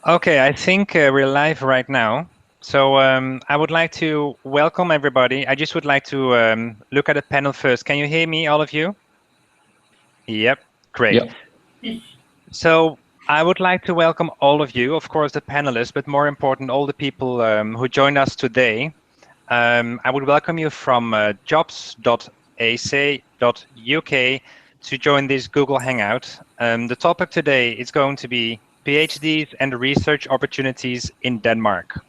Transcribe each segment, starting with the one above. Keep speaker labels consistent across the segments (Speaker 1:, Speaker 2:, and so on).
Speaker 1: Okay, I think we're live right now. So I would like to welcome everybody. I just would like to look at the panel first. Can you hear me, all of you? Yep, great.
Speaker 2: Yep.
Speaker 1: So I would like to welcome all of you, of course, the panelists, but more important, all the people who joined us today. I would welcome you from jobs.ac.uk to join this Google Hangout. The topic today is going to be PhDs and research opportunities in Denmark.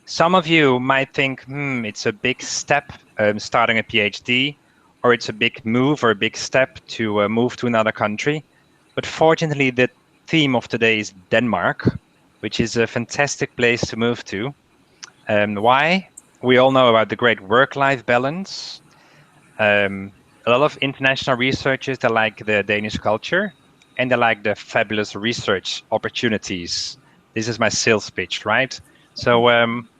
Speaker 1: Some of you might think, it's a big step starting a PhD, or it's a big move or a big step to move to another country. But fortunately, the theme of today is Denmark, which is a fantastic place to move to. Why? We all know about the great work-life balance. A lot of international researchers, they like the Danish culture and they like the fabulous research opportunities. This is my sales pitch, right? So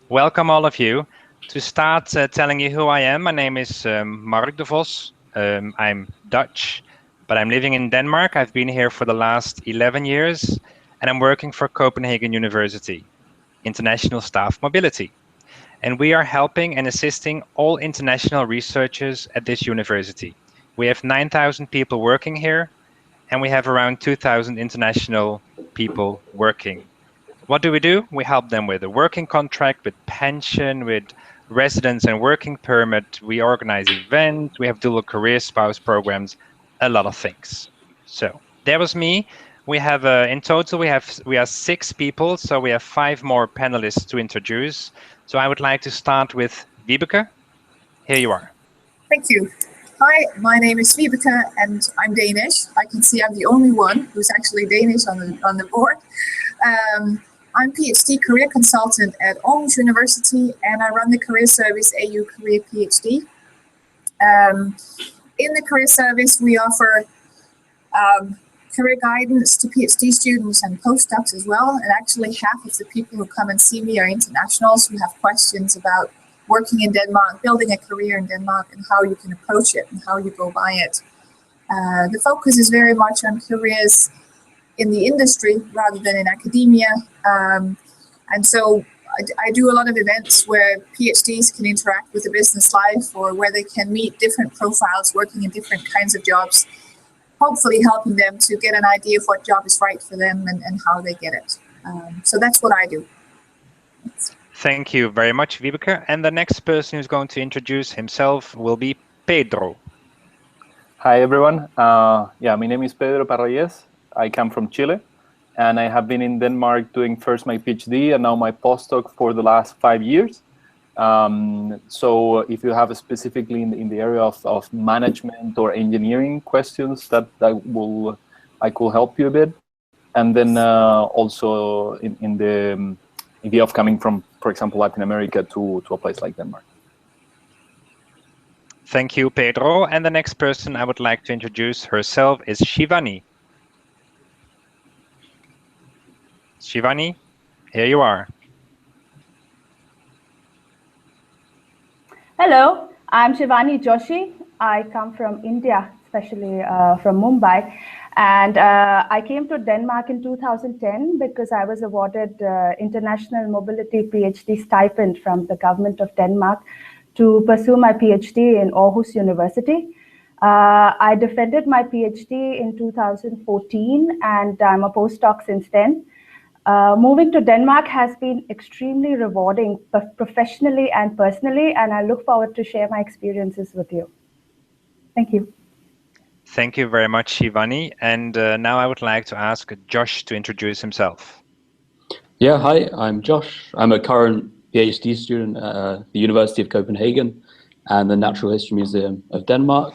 Speaker 1: welcome all of you. To start telling you who I am, my name is Mark de Vos. I'm Dutch, but I'm living in Denmark. I've been here for the last 11 years and I'm working for Copenhagen University, International Staff Mobility. And we are helping and assisting all international researchers at this university. We have 9,000 people working here, and we have around 2,000 international people working. What do? We help them with a working contract, with pension, with residence and working permit. We organize events, we have dual career spouse programs, a lot of things. So that was me. We have in total we are 6 people, so we have 5 more panelists to introduce. So I would like to start with Vibeke. Here you are.
Speaker 3: Thank you. Hi, my name is Vibeke and I'm Danish. I can see I'm the only one who's actually Danish on the board. I'm PhD career consultant at Aarhus University and I run the career service AU Career PhD. In the career service, we offer career guidance to PhD students and postdocs as well. And actually half of the people who come and see me are internationals who have questions about working in Denmark, building a career in Denmark and how you can approach it and how you go by it. The focus is very much on careers in the industry rather than in academia. And so I do a lot of events where PhDs can interact with the business life or where they can meet different profiles working in different kinds of jobs, hopefully helping them to get an idea of what job is right for them and how they get it. So that's what I do.
Speaker 1: Thank you very much, Vibeke. And the next person who's going to introduce himself will be Pedro.
Speaker 4: Hi, everyone. My name is Pedro Parrayes. I come from Chile, and I have been in Denmark doing first my PhD and now my postdoc for the last 5 years. So if you have specifically in the area of management or engineering questions, that I could help you a bit. And then also in the idea of coming from, for example, Latin America to a place like Denmark.
Speaker 1: Thank you, Pedro. And the next person I would like to introduce herself is Shivani. Shivani, here you are.
Speaker 5: Hello, I'm Shivani Joshi. I come from India, especially from Mumbai. And I came to Denmark in 2010 because I was awarded International Mobility PhD stipend from the government of Denmark to pursue my PhD in Aarhus University. I defended my PhD in 2014 and I'm a postdoc since then. Moving to Denmark has been extremely rewarding, professionally and personally, and I look forward to share my experiences with you. Thank you.
Speaker 1: Thank you very much, Shivani. And now I would like to ask Josh to introduce himself.
Speaker 6: Yeah, hi, I'm Josh. I'm a current PhD student at the University of Copenhagen and the Natural History Museum of Denmark.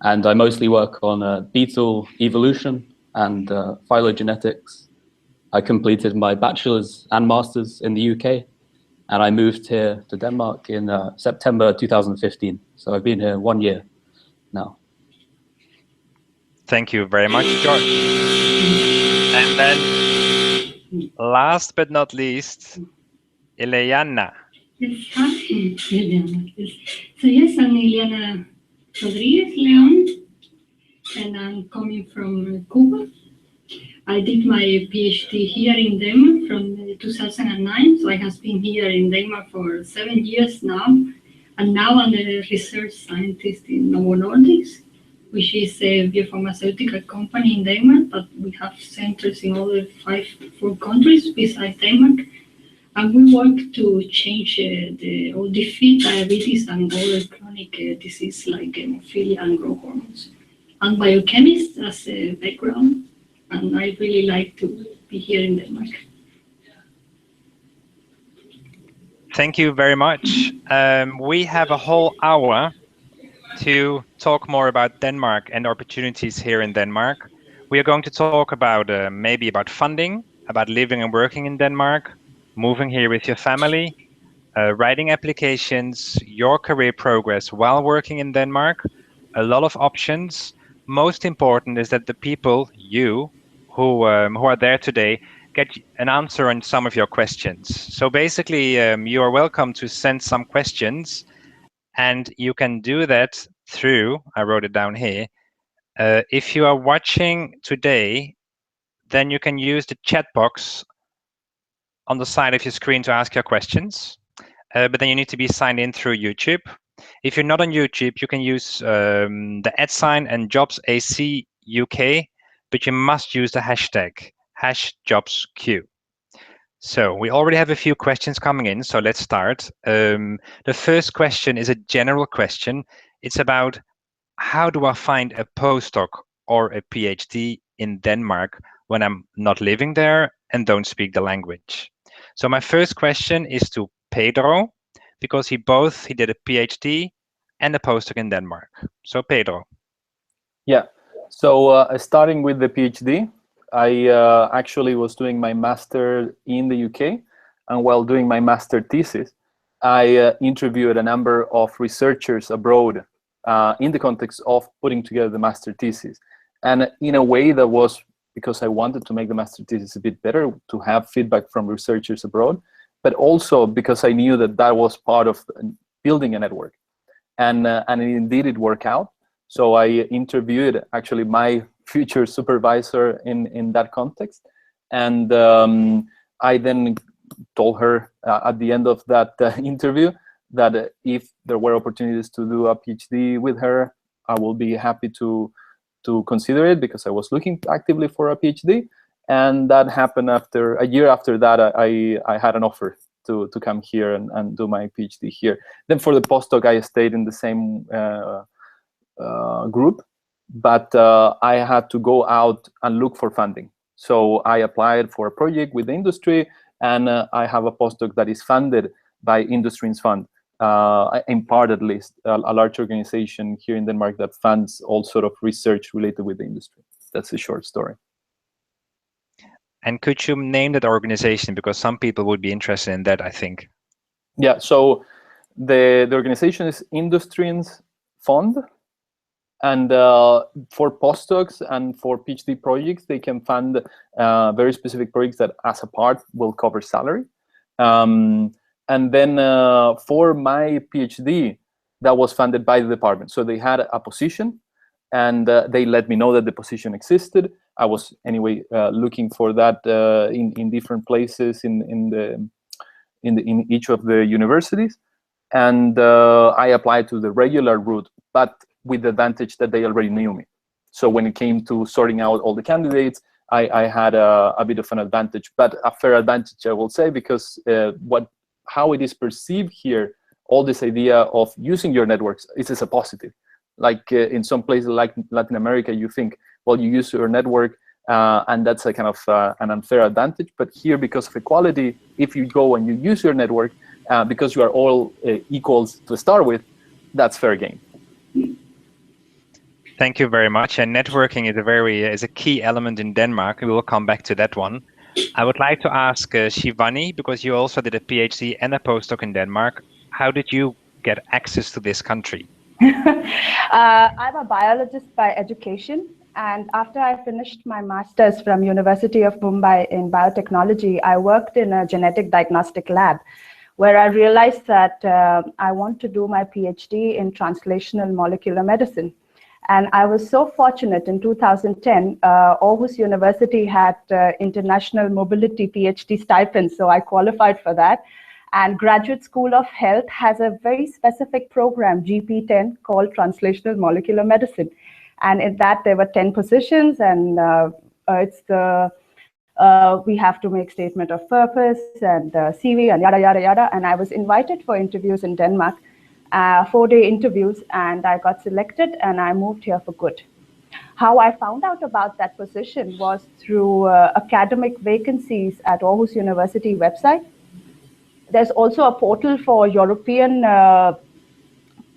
Speaker 6: And I mostly work on beetle evolution and phylogenetics. I completed my bachelor's and master's in the UK, and I moved here to Denmark in September 2015. So I've been here 1 year now.
Speaker 1: Thank you very much, George. And then, last but not least, Ileana.
Speaker 2: Yes, hi, Ileana. So yes, I'm Ileana Rodriguez Leon, and I'm coming from Cuba. I did my PhD here in Denmark from 2009, so I have been here in Denmark for 7 years now. And now I'm a research scientist in Nordic, which is a biopharmaceutical company in Denmark, but we have centers in all the 4 countries besides Denmark. And we work to change or defeat diabetes and other chronic diseases like hemophilia and growth hormones. I'm biochemist as a background, and I really like to be here in Denmark.
Speaker 1: Thank you very much. We have a whole hour to talk more about Denmark and opportunities here in Denmark. We are going to talk about maybe about funding, about living and working in Denmark, moving here with your family, writing applications, your career progress while working in Denmark, a lot of options. Most important is that the people, you, who are there today, get an answer on some of your questions. So basically, you are welcome to send some questions, and you can do that through, I wrote it down here. If you are watching today, then you can use the chat box on the side of your screen to ask your questions. But then you need to be signed in through YouTube. If you're not on YouTube, you can use the @ and jobs.ac.uk, but you must use the hashtag #jobsQ. So we already have a few questions coming in, so let's start. The first question is a general question. It's about, how do I find a postdoc or a PhD in Denmark when I'm not living there and don't speak the language? So my first question is to Pedro, because he did a PhD and a postdoc in Denmark. So Pedro.
Speaker 4: Yeah, so starting with the PhD, I actually was doing my master in the UK, and while doing my master thesis, I interviewed a number of researchers abroad in the context of putting together the master thesis. And in a way that was because I wanted to make the master thesis a bit better, to have feedback from researchers abroad, but also because I knew that that was part of building a network. And indeed it worked out. So I interviewed actually my future supervisor in that context. And I then told her at the end of that interview that if there were opportunities to do a PhD with her, I will be happy to consider it, because I was looking actively for a PhD. And that happened after a year after that. I had an offer to come here and do my PhD here. Then for the postdoc, I stayed in the same group, but I had to go out and look for funding. So I applied for a project with the industry, and I have a postdoc that is funded by Industry's Fund, in part at least, a large organization here in Denmark that funds all sort of research related with the industry. That's a short story.
Speaker 1: And could you name that organization, because some people would be interested in that, I think.
Speaker 4: Yeah, so the organization is Industry's Fund, and for postdocs and for PhD projects, they can fund very specific projects that as a part will cover salary. And then for my PhD, that was funded by the department. So they had a position, and they let me know that the position existed. I was anyway looking for that in different places in each of the universities, and I applied to the regular route, but with the advantage that they already knew me. So when it came to sorting out all the candidates, I had a bit of an advantage, but a fair advantage, I will say, because how it is perceived here, all this idea of using your networks is a positive. Like in some places like Latin America, you think, well, you use your network and that's a kind of an unfair advantage. But here, because of equality, if you go and you use your network, because you are all equals to start with, that's fair game.
Speaker 1: Thank you very much. And networking is a key element in Denmark. We will come back to that one. I would like to ask Shivani, because you also did a PhD and a postdoc in Denmark. How did you get access to this country?
Speaker 5: I'm a biologist by education, and after I finished my master's from University of Mumbai in biotechnology, I worked in a genetic diagnostic lab, where I realized that I want to do my PhD in translational molecular medicine. And I was so fortunate in 2010, Aarhus University had international mobility PhD stipends, so I qualified for that. And Graduate School of Health has a very specific program, GP10, called Translational Molecular Medicine. And in that, there were 10 positions, and it's the we have to make statement of purpose and CV and yada, yada, yada. And I was invited for interviews in Denmark, 4-day interviews, and I got selected and I moved here for good. How I found out about that position was through academic vacancies at Aarhus University website. There's also a portal for European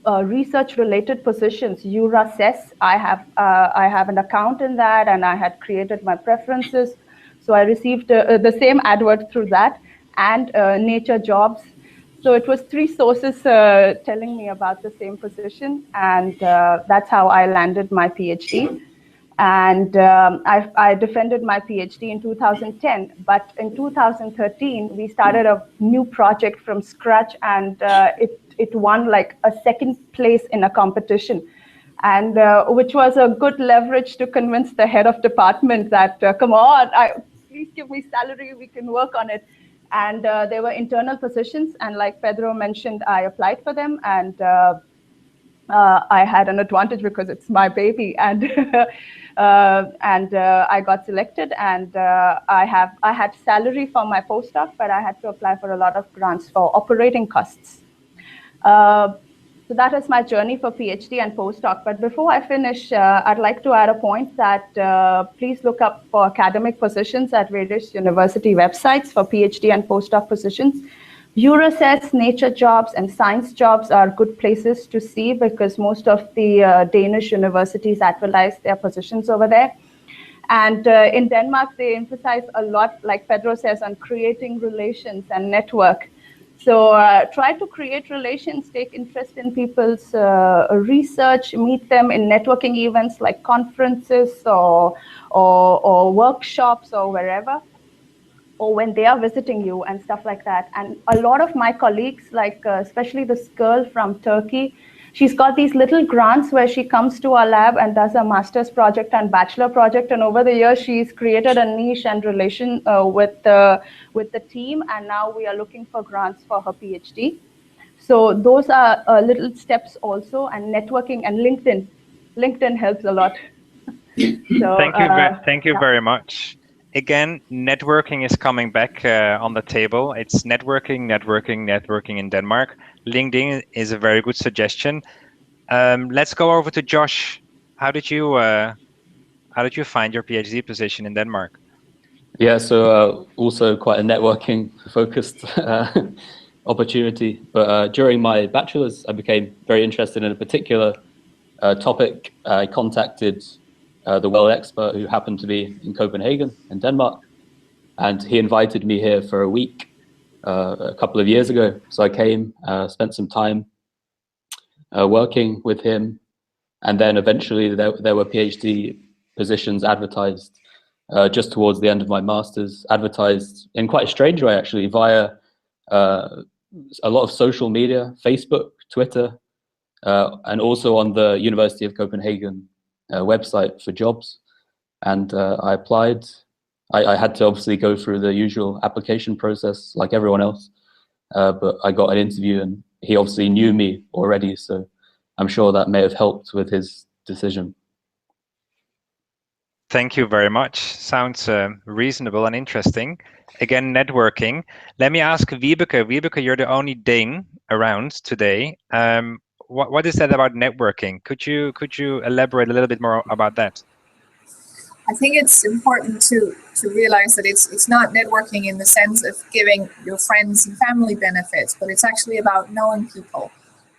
Speaker 5: research-related positions, EURASES. I have an account in that, and I had created my preferences. So I received the same advert through that, and Nature Jobs. So it was 3 sources telling me about the same position, and that's how I landed my PhD. And I defended my PhD in 2010, but in 2013, we started a new project from scratch, and it won like a 2nd place in a competition, and which was a good leverage to convince the head of department that, come on, please give me salary, we can work on it. And there were internal positions, and like Pedro mentioned, I applied for them, and I had an advantage because it's my baby, and I got selected, and I had salary for my postdoc, but I had to apply for a lot of grants for operating costs. So that is my journey for PhD and postdoc. But before I finish, I'd like to add a point that please look up for academic positions at various university websites for PhD and postdoc positions. EURASES, Nature Jobs, and Science Jobs are good places to see because most of the Danish universities advertise their positions over there. And in Denmark, they emphasize a lot, like Pedro says, on creating relations and network. So try to create relations, take interest in people's research, meet them in networking events like conferences or workshops or wherever, or when they are visiting you and stuff like that. And a lot of my colleagues, like especially this girl from Turkey, she's got these little grants where she comes to our lab and does a master's project and bachelor project. And over the years, she's created a niche and relation with the team. And now we are looking for grants for her PhD. So those are little steps also, and networking and LinkedIn. LinkedIn helps a lot. So,
Speaker 1: thank you very much. Again, networking is coming back on the table. It's networking in Denmark. LinkedIn is a very good suggestion. Let's go over to Josh. How did you find your PhD position in Denmark?
Speaker 6: Yeah, so also quite a networking focused opportunity. But during my bachelor's, I became very interested in a particular topic. I contacted the world expert who happened to be in Copenhagen in Denmark, and he invited me here for a week a couple of years ago. So I came, spent some time working with him, and then eventually there were PhD positions advertised just towards the end of my master's, advertised in quite a strange way actually via a lot of social media, Facebook, Twitter, and also on the University of Copenhagen website for jobs. And I applied. I had to obviously go through the usual application process like everyone else, but I got an interview, and he obviously knew me already, so I'm sure that may have helped with his decision.
Speaker 1: Thank you very much. Sounds reasonable and interesting. Again, networking. Let me ask Vibeke. Vibeke, you're the only Dane around today. What is that about networking? Could you elaborate a little bit more about that?
Speaker 3: I think it's important to realize that it's not networking in the sense of giving your friends and family benefits, but it's actually about knowing people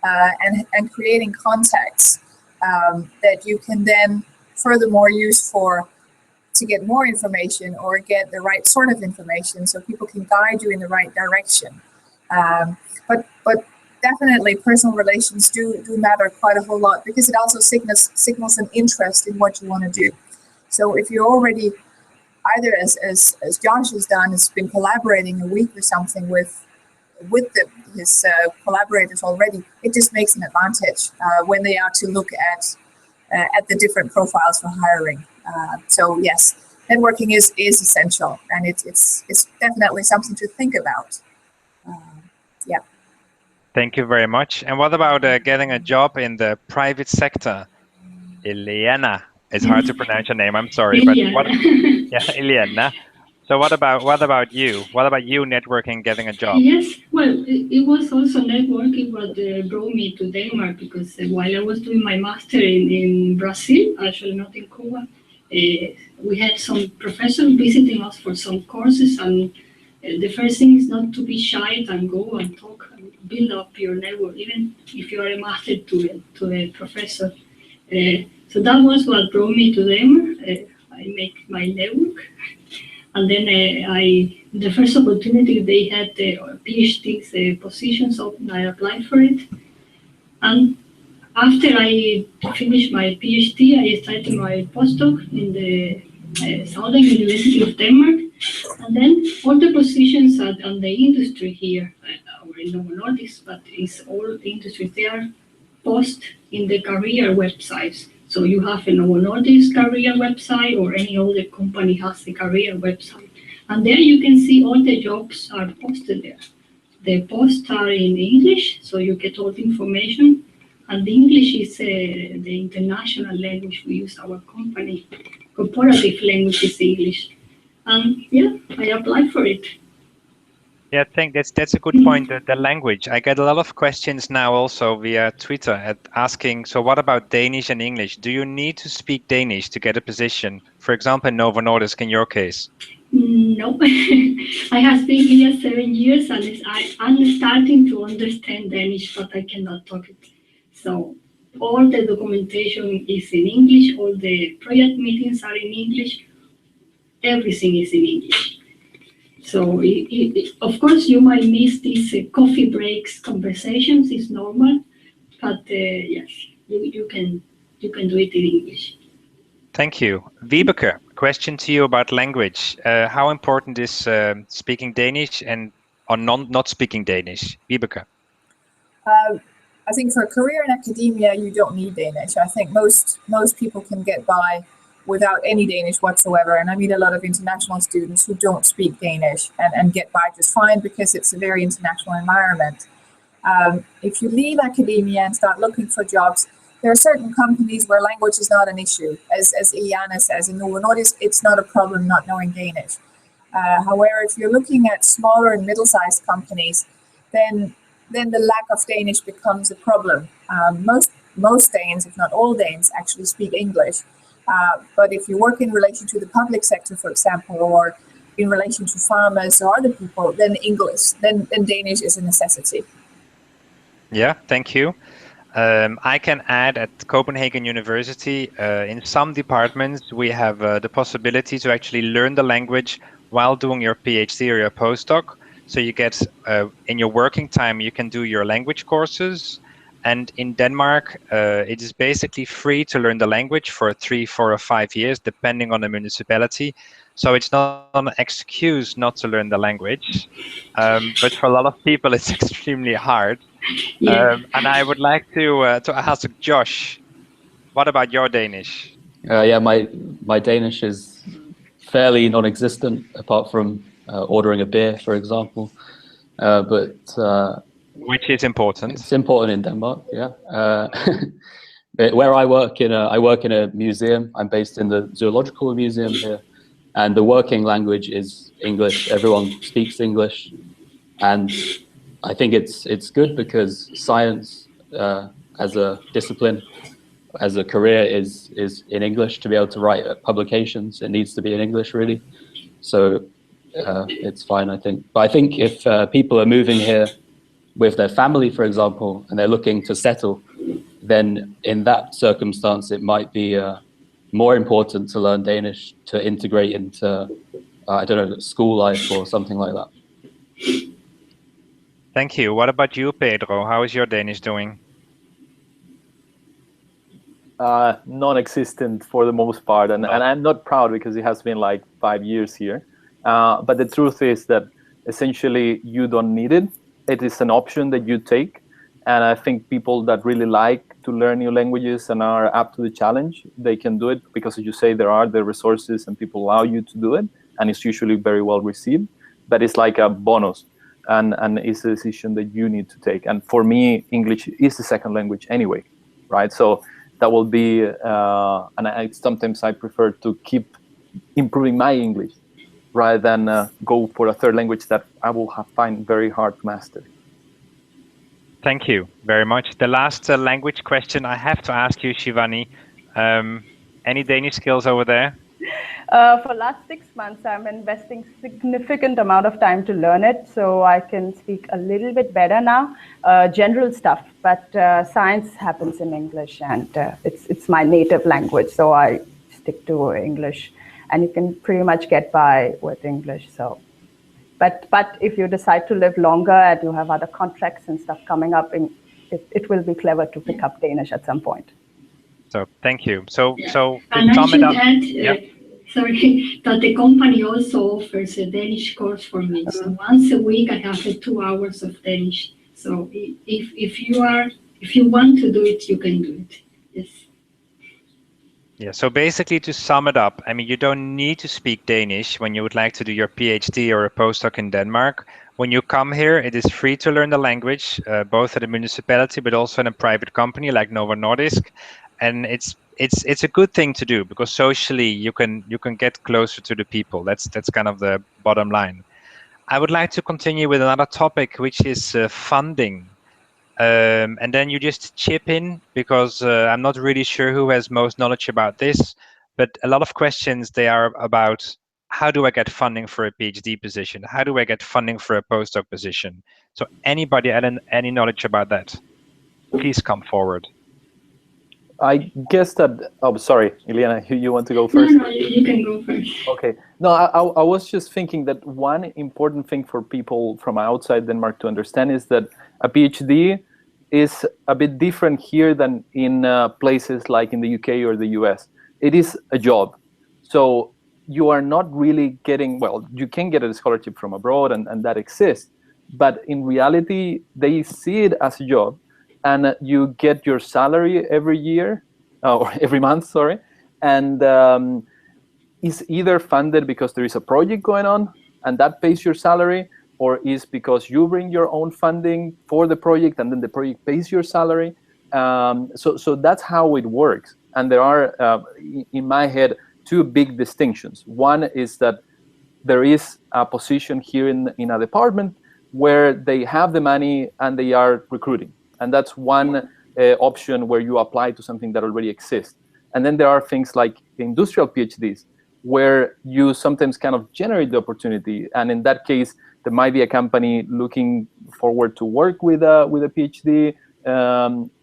Speaker 3: and creating contacts that you can then furthermore use to get more information or get the right sort of information, so people can guide you in the right direction. But definitely personal relations do matter quite a whole lot, because it also signals an interest in what you want to do. So if you're already, either as Josh has done, has been collaborating a week or something with his collaborators already, it just makes an advantage when they are to look at at the different profiles for hiring. So yes, networking is essential, and it's definitely something to think about. Yeah.
Speaker 1: Thank you very much. And what about getting a job in the private sector? Ileana, it's hard to pronounce your name. I'm sorry, but what? Yeah, Ileana. So what about you? What about you networking, getting a job?
Speaker 2: Yes, well, it was also networking what brought me to Denmark, because while I was doing my master in Brazil, actually not in Cuba, we had some professors visiting us for some courses, and the first thing is not to be shy and go and talk and build up your network, even if you are a master to a professor. So that was what brought me to Denmark. I make my network. And then the first opportunity they had the PhD positions open, I applied for it. And after I finished my PhD, I started my postdoc in the Southern University of Denmark. And then all the positions on the industry here, or in Novo Nordic, but it's all industries, they are post in the career websites. So you have a Novo Nordisk career website, or any other company has a career website. And there you can see all the jobs are posted there. The posts are in English, so you get all the information. And the English is the international language we use our company. Corporative language is English. And yeah, I applied for it.
Speaker 1: Yeah, I think that's a good point, the language. I get a lot of questions now also via Twitter asking, so what about Danish and English? Do you need to speak Danish to get a position? For example, in Novo Nordisk, in your case?
Speaker 2: No, I have been here 7 years, and I'm starting to understand Danish, but I cannot talk it. So all the documentation is in English, all the project meetings are in English, everything is in English. So of course you might miss these coffee breaks conversations, is normal, but yes, you can do it in English.
Speaker 1: Thank you. Vibeke, question to you about language. How important is speaking Danish or not speaking Danish? Vibeke.
Speaker 3: I think for a career in academia, you don't need Danish. I think most people can get by without any Danish whatsoever. And I meet a lot of international students who don't speak Danish and get by just fine, because it's a very international environment. If you leave academia and start looking for jobs, there are certain companies where language is not an issue. As Ileana says, in Novo Nordisk, it's not a problem not knowing Danish. However, if you're looking at smaller and middle-sized companies, then the lack of Danish becomes a problem. Most Danes, if not all Danes, actually speak English. But if you work in relation to the public sector, for example, or in relation to farmers or other people, then English, then Danish is a necessity.
Speaker 1: Yeah, thank you. I can add at Copenhagen University, in some departments, we have the possibility to actually learn the language while doing your PhD or your postdoc. So you get, in your working time, you can do your language courses. And in Denmark, it is basically free to learn the language for 3, 4, or 5 years, depending on the municipality. So it's not an excuse not to learn the language. But for a lot of people, it's extremely hard.
Speaker 2: Yeah.
Speaker 1: And I would like to ask Josh, what about your Danish?
Speaker 6: Yeah, my Danish is fairly non-existent, apart from ordering a beer, for example.
Speaker 1: Which is important.
Speaker 6: It's important in Denmark, yeah. Where I work in a museum. I'm based in the zoological museum here, and the working language is English. Everyone speaks English, and I think it's good because science as a discipline, as a career, is in English. To be able to write publications, it needs to be in English, really. So it's fine, I think. But I think if people are moving here with their family, for example, and they're looking to settle, then in that circumstance, it might be more important to learn Danish to integrate into, I don't know, school life or something like that.
Speaker 1: Thank you. What about you, Pedro? How is your Danish doing?
Speaker 4: Non-existent for the most part, and I'm not proud because it has been like 5 years here. But the truth is that essentially you don't need it. It is an option that you take, And I think people that really like to learn new languages and are up to the challenge, they can do it because, as you say, there are the resources and people allow you to do it, and it's usually very well received. But it's like a bonus, and it's a decision that you need to take. And for me, English is the second language anyway, right? So that will be, and sometimes I prefer to keep improving my English rather than go for a third language that I will find very hard to master.
Speaker 1: Thank you very much. The last language question I have to ask you, Shivani, any Danish skills over there?
Speaker 5: For last 6 months, I'm investing significant amount of time to learn it, so I can speak a little bit better now. General stuff, but science happens in English, and it's my native language, so I stick to English, and you can pretty much get by with English. So, but if you decide to live longer and you have other contracts and stuff coming up, it will be clever to pick up Danish at some point.
Speaker 1: So thank you. So to
Speaker 2: and
Speaker 1: sum
Speaker 2: I
Speaker 1: it up,
Speaker 2: add, sorry, that the company also offers a Danish course for me. So once a week I have 2 hours of Danish. So if you want to do it, you can do it. Yes.
Speaker 1: Yeah, so basically to sum it up, I mean, you don't need to speak Danish when you would like to do your PhD or a postdoc in Denmark. When you come here, it is free to learn the language, both at a municipality, but also in a private company like Novo Nordisk. And it's a good thing to do because socially you can get closer to the people. That's kind of the bottom line. I would like to continue with another topic, which is funding. And then you just chip in because I'm not really sure who has most knowledge about this, but a lot of questions, they are about how do I get funding for a PhD position? How do I get funding for a postdoc position? So anybody any knowledge about that, please come forward.
Speaker 4: I guess that, oh, sorry, Ileana, you want to go first?
Speaker 2: No, you can go first.
Speaker 4: Okay. No, I was just thinking that one important thing for people from outside Denmark to understand is that a PhD is a bit different here than in places like in the UK or the US. It is a job. So you are not really getting, well, you can get a scholarship from abroad and that exists, but in reality, they see it as a job. And you get your salary every year, or every month, sorry, and is either funded because there is a project going on and that pays your salary, or is because you bring your own funding for the project and then the project pays your salary. So that's how it works. And there are, in my head, two big distinctions. One is that there is a position here in a department where they have the money and they are recruiting. And that's one option where you apply to something that already exists. And then there are things like industrial PhDs, where you sometimes kind of generate the opportunity. And in that case, there might be a company looking forward to work with a PhD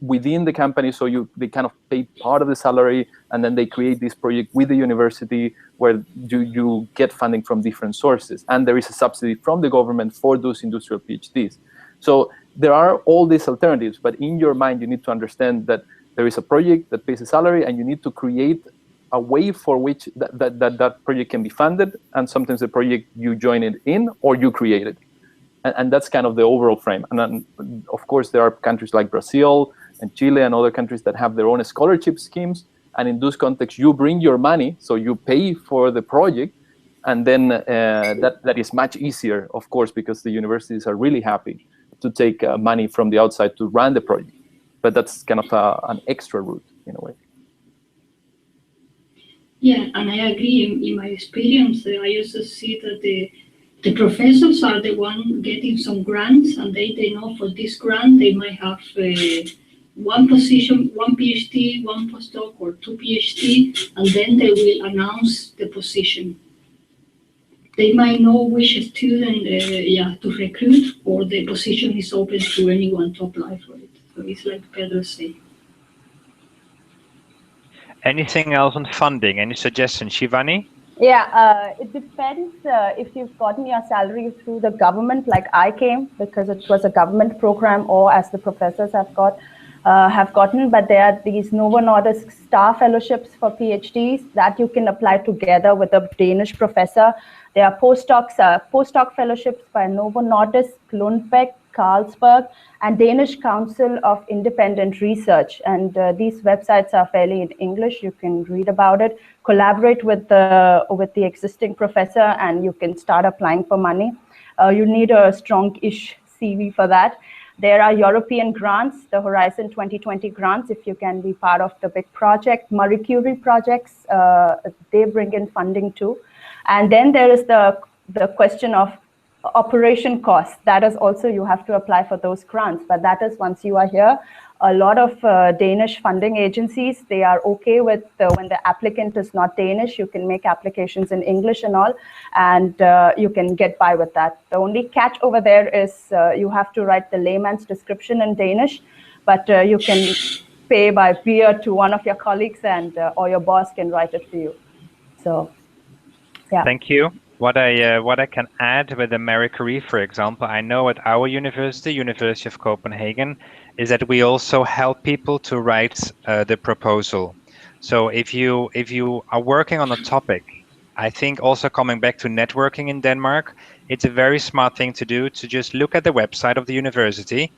Speaker 4: within the company. So they kind of pay part of the salary, and then they create this project with the university where you get funding from different sources. And there is a subsidy from the government for those industrial PhDs. So there are all these alternatives, but in your mind, you need to understand that there is a project that pays a salary, and you need to create a way for which that project can be funded. And sometimes the project you join it in or you create it. And that's kind of the overall frame. And then, of course, there are countries like Brazil and Chile and other countries that have their own scholarship schemes. And in those contexts, you bring your money, so you pay for the project. And then that is much easier, of course, because the universities are really happy to take money from the outside to run the project. But that's kind of an extra route in a way.
Speaker 2: Yeah, and I agree. In my experience, I also see that the professors are the one getting some grants, and they know for this grant they might have one position, one PhD, one postdoc, or 2 PhD, and then they will announce the position. They might know which student to recruit, or the position is open to anyone to apply for it. So it's like Pedro said.
Speaker 1: Anything else on funding? Any suggestions, Shivani?
Speaker 5: Yeah, it depends if you've gotten your salary through the government, like I came, because it was a government program, or as the professors have gotten. But there are these Novo Nordisk star fellowships for PhDs that you can apply together with a Danish professor. There are postdoc fellowships by Novo Nordisk, Lundbeck, Carlsberg, and Danish Council of Independent Research. And these websites are fairly in English. You can read about it, collaborate with the existing professor, and you can start applying for money. You need a strong-ish CV for that. There are European grants, the Horizon 2020 grants, if you can be part of the big project. Marie Curie projects, they bring in funding too. And then there is the question of operation costs. That is also, you have to apply for those grants, but that is once you are here. A lot of Danish funding agencies, they are okay with when the applicant is not Danish, you can make applications in English and all, and you can get by with that. The only catch over there is you have to write the layman's description in Danish, but you can pay by beer to one of your colleagues, and or your boss can write it for you. So, yeah.
Speaker 1: Thank you. What I can add with the Marie Curie, for example, I know at our university, University of Copenhagen, is that we also help people to write the proposal. So if you are working on a topic, I think also coming back to networking in Denmark, it's a very smart thing to do to just look at the website of the university.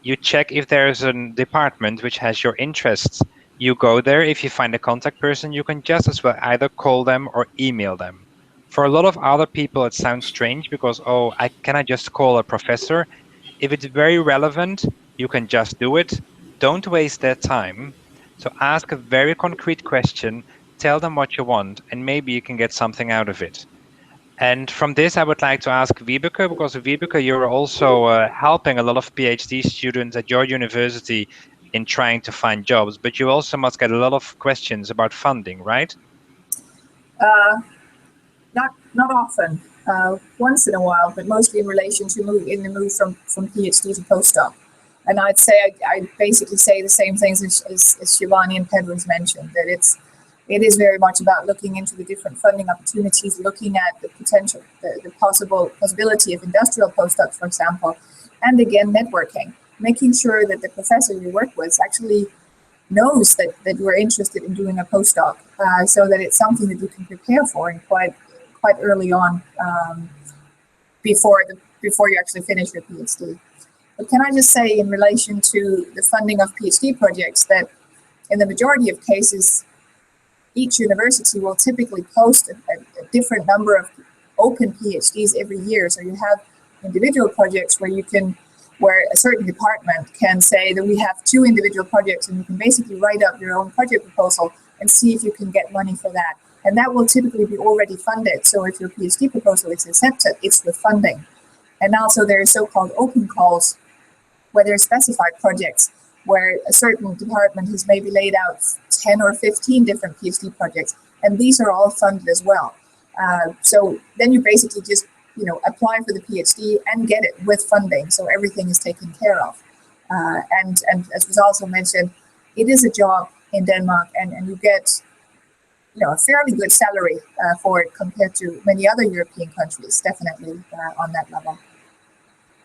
Speaker 1: You check if there's a department which has your interests. You go there. If you find a contact person, you can just as well either call them or email them. For a lot of other people, it sounds strange because, oh, can I just call a professor? If it's very relevant, you can just do it. Don't waste their time. So ask a very concrete question, tell them what you want, and maybe you can get something out of it. And from this, I would like to ask Vibeke, because Vibeke, you're also helping a lot of PhD students at your university in trying to find jobs, but you also must get a lot of questions about funding, right?
Speaker 3: Not often, once in a while, but mostly in relation to the move from PhD to postdoc. And I'd say I basically say the same things as Shivani and Pedro's mentioned, that it is very much about looking into the different funding opportunities, looking at the potential, the possibility of industrial postdocs, for example, and again, networking, making sure that the professor you work with actually knows that you are interested in doing a postdoc, so that it's something that you can prepare for and quite early on, before you actually finish your PhD. But can I just say, in relation to the funding of PhD projects, that in the majority of cases, each university will typically post a different number of open PhDs every year. So you have individual projects where a certain department can say that we have 2 individual projects, and you can basically write up your own project proposal and see if you can get money for that. And that will typically be already funded. So if your PhD proposal is accepted, it's with funding. And also there are so-called open calls, where there are specified projects, where a certain department has maybe laid out 10 or 15 different PhD projects, and these are all funded as well. So then you basically just apply for the PhD and get it with funding, so everything is taken care of. And as was also mentioned, it is a job in Denmark, and you get a fairly good salary for it compared to many other European countries, definitely on that level.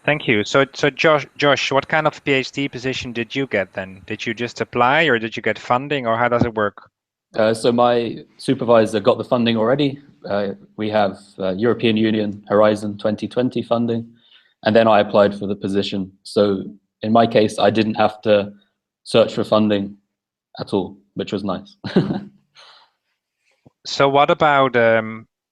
Speaker 1: Thank you. So Josh, what kind of PhD position did you get then? Did you just apply, or did you get funding, or how does it work?
Speaker 6: So my supervisor got the funding already. We have European Union Horizon 2020 funding, and then I applied for the position. So in my case, I didn't have to search for funding at all, which was nice.
Speaker 1: So what about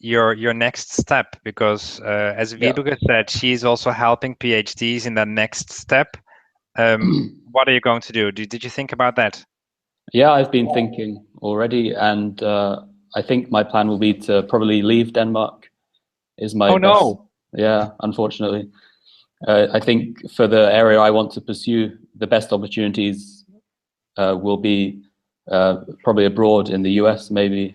Speaker 1: your next step? Because as Vibeke said, she's also helping PhDs in the next step. What are you going to do? Did you think about that?
Speaker 6: Yeah, I've been thinking already, and I think my plan will be to probably leave Denmark. Is my best.
Speaker 1: No!
Speaker 6: Yeah, unfortunately. I think for the area I want to pursue, the best opportunities will be probably abroad in the US, maybe.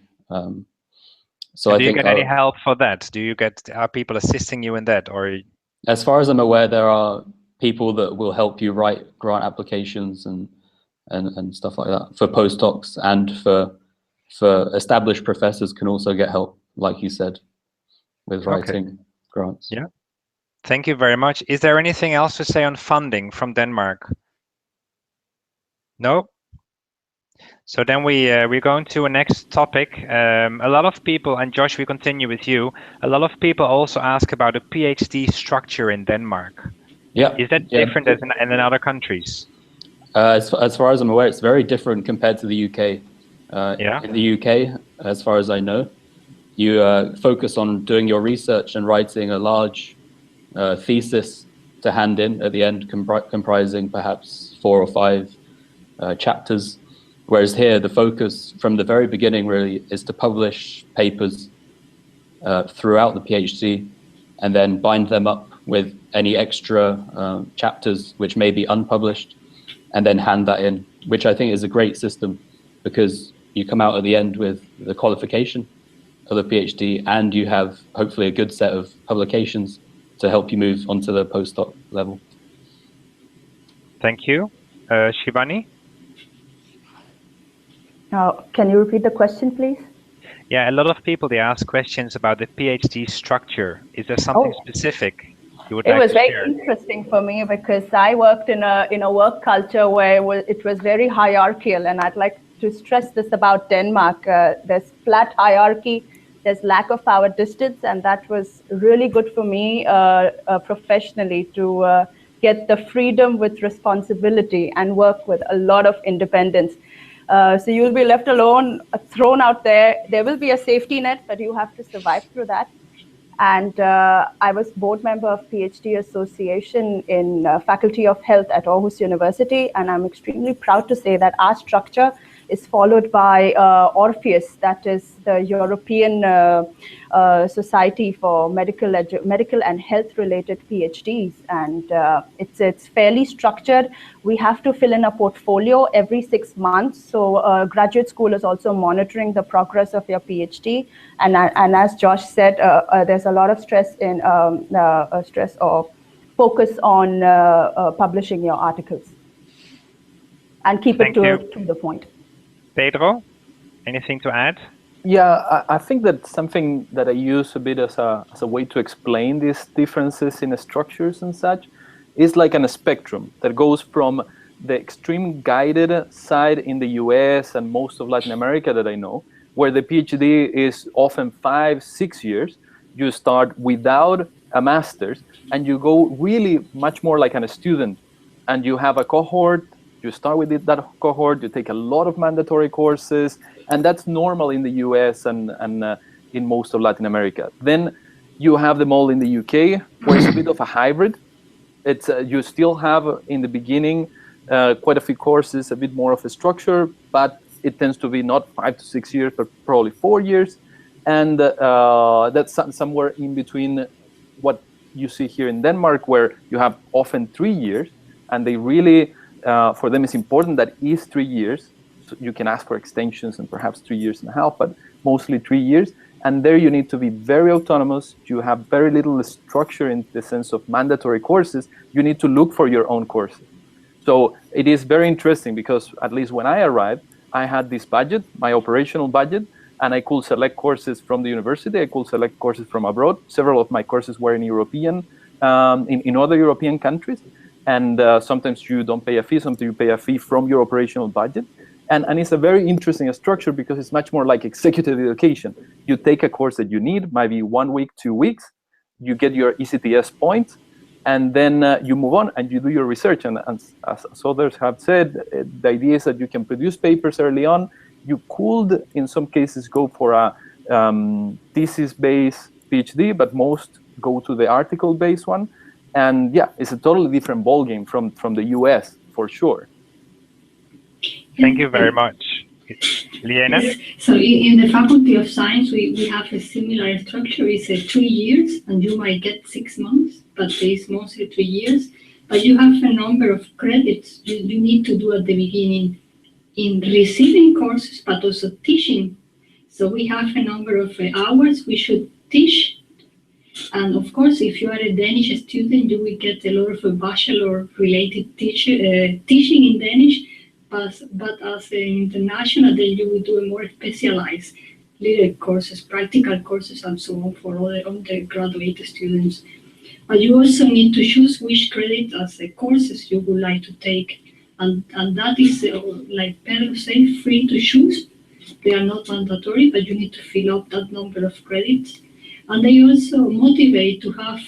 Speaker 6: So
Speaker 1: do you get any help for that? Are people assisting you in that, or?
Speaker 6: As far as I'm aware, there are people that will help you write grant applications and stuff like that for postdocs, and for established professors can also get help, like you said, with writing grants.
Speaker 1: Yeah. Thank you very much. Is there anything else to say on funding from Denmark? No? So then we're going to a next topic. A lot of people, and Josh, we continue with you. A lot of people also ask about a PhD structure in Denmark.
Speaker 6: Yeah.
Speaker 1: Is that different as in other countries?
Speaker 6: As far as I'm aware, it's very different compared to the UK. In the UK, as far as I know, you focus on doing your research and writing a large thesis to hand in at the end, comprising perhaps 4 or 5 chapters. Whereas here, the focus from the very beginning really is to publish papers throughout the PhD and then bind them up with any extra chapters which may be unpublished and then hand that in, which I think is a great system because you come out at the end with the qualification of the PhD and you have hopefully a good set of publications to help you move onto the postdoc level.
Speaker 1: Thank you. Shivani?
Speaker 5: Can you repeat the question, please?
Speaker 1: Yeah, a lot of people, they ask questions about the PhD structure. Is there something specific you would like to share?
Speaker 5: It was very interesting for me because I worked in a work culture where it was very hierarchical, and I'd like to stress this about Denmark. There's flat hierarchy, there's lack of power distance, and that was really good for me professionally to get the freedom with responsibility and work with a lot of independence. So you'll be left alone, thrown out there. There will be a safety net, but you have to survive through that. And I was board member of PhD Association in Faculty of Health at Aarhus University, and I'm extremely proud to say that our structure is followed by Orpheus, that is the European Society for Medical and Health-related PhDs, and it's fairly structured. We have to fill in a portfolio every 6 months, so graduate school is also monitoring the progress of your PhD, and as Josh said, there's a lot of stress or focus on publishing your articles, and keep it to the point.
Speaker 1: Pedro, anything to add?
Speaker 4: Yeah, I think that something that I use a bit as a way to explain these differences in structures and such is like a spectrum that goes from the extreme guided side in the US and most of Latin America that I know, where the PhD is often 5-6 years. You start without a master's and you go really much more like a student, and you have a cohort. You start with that cohort, you take a lot of mandatory courses, and that's normal in the US and in most of Latin America. Then you have them all in the UK, where it's a bit of a hybrid. It's you still have in the beginning quite a few courses, a bit more of a structure, but it tends to be not 5 to 6 years, but probably 4 years. And that's somewhere in between what you see here in Denmark, where you have often 3 years, and they really, for them, it's important that is 3 years. So you can ask for extensions and perhaps 3 years and a half, but mostly 3 years. And there you need to be very autonomous. You have very little structure in the sense of mandatory courses. You need to look for your own courses. So it is very interesting because at least when I arrived, I had this budget, my operational budget, and I could select courses from the university. I could select courses from abroad. Several of my courses were in European, in other European countries. And sometimes you don't pay a fee, sometimes you pay a fee from your operational budget. And it's a very interesting structure because it's much more like executive education. You take a course that you need, maybe 1 week, 2 weeks, you get your ECTS points, and then you move on and you do your research. And as others have said, the idea is that you can produce papers early on. You could, in some cases, go for a thesis-based PhD, but most go to the article-based one. And yeah, it's a totally different ballgame from the US, for sure.
Speaker 1: Thank you very much. Liena?
Speaker 2: Yes. So in the Faculty of Science, we have a similar structure. It's 2 years, and you might get 6 months, but it's mostly 3 years. But you have a number of credits you need to do at the beginning in receiving courses, but also teaching. So we have a number of hours we should teach. And of course, if you are a Danish student, you will get a lot of bachelor-related teaching in Danish. But as an international, then you will do a more specialized little courses, practical courses, and so on for all the undergraduate students. But you also need to choose which credit as the courses you would like to take. And that is, like Pedro said, free to choose. They are not mandatory, but you need to fill up that number of credits. And they also motivate to have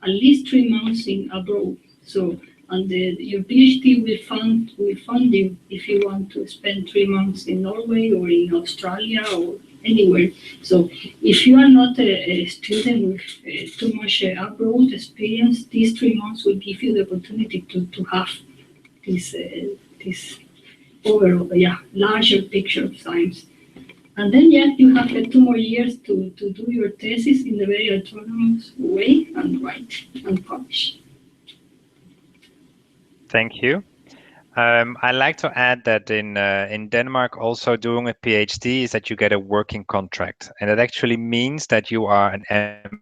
Speaker 2: at least 3 months in abroad. So, and your PhD will fund you if you want to spend 3 months in Norway or in Australia or anywhere. So, if you are not a student with too much abroad experience, these 3 months will give you the opportunity to have this overall, larger picture of science. And then, you have 2 more years to do your thesis in a very autonomous way and write and publish.
Speaker 1: Thank you. I like to add that in Denmark, also doing a PhD is that you get a working contract, and it actually means that you are an